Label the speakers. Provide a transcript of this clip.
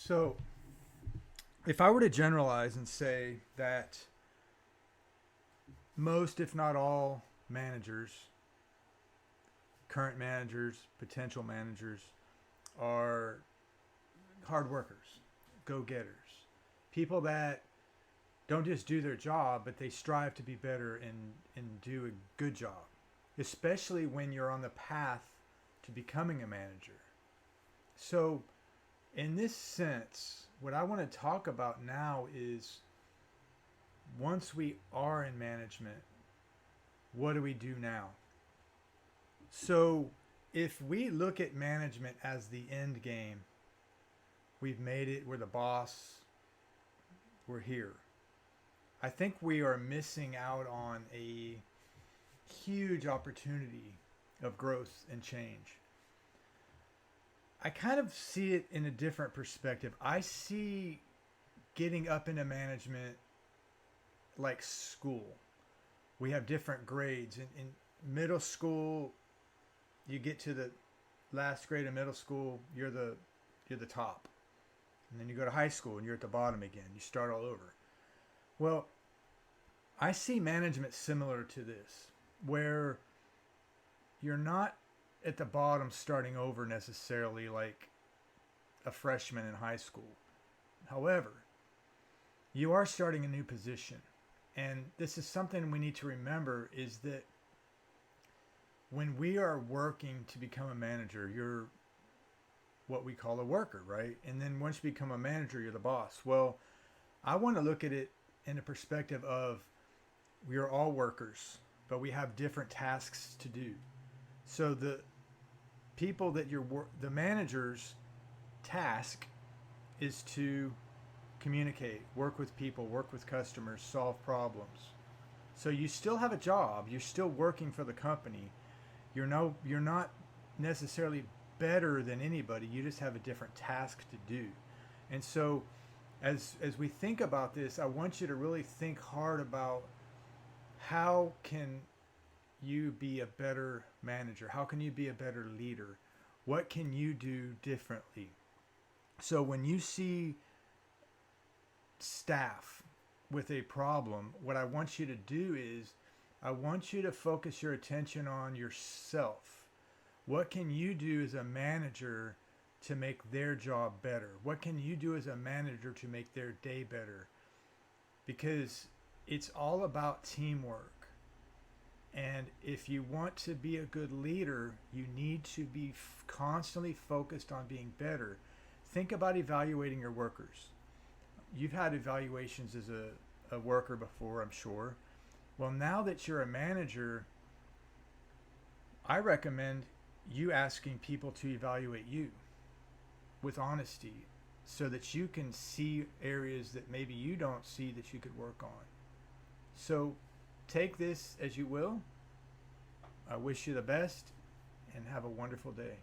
Speaker 1: So, if I were to generalize and say that most, if not all, managers, current managers, potential managers, are hard workers, go getters, people that don't just do their job, but they strive to be better and do a good job, especially when you're on the path to becoming a manager. So, in this sense, what I want to talk about now is once we are in management, what do we do now? So, if we look at management as the end game, we've made it, we're the boss, we're here. I think we are missing out on a huge opportunity of growth and change. I kind of see it in a different perspective. I see getting up into management like school. We have different grades. In middle school, you get to the last grade of middle school, you're the top. And then you go to high school and you're at the bottom again. You start all over. Well, I see management similar to this, where you're not at the bottom starting over necessarily like a freshman in high school. However, you are starting a new position. And this is something we need to remember is that when we are working to become a manager, you're what we call a worker, right? And then once you become a manager, you're the boss. Well, I want to look at it in a perspective of we are all workers, but we have different tasks to do. So the people that the manager's task is to communicate, work with people, work with customers, solve problems. So you still have a job, you're still working for the company. You're not necessarily better than anybody. You just have a different task to do. And so as we think about this, I want you to really think hard about how can you be a better manager? How can you be a better leader? What can you do differently? So when you see staff with a problem, what I want you to do is I want you to focus your attention on yourself. What can you do as a manager to make their job better? What can you do as a manager to make their day better? Because it's all about teamwork. And if you want to be a good leader, you need to be constantly focused on being better. Think about evaluating your workers. You've had evaluations as a worker before, I'm sure. Well, now that you're a manager, I recommend you asking people to evaluate you with honesty so that you can see areas that maybe you don't see that you could work on. So take this as you will. I wish you the best and have a wonderful day.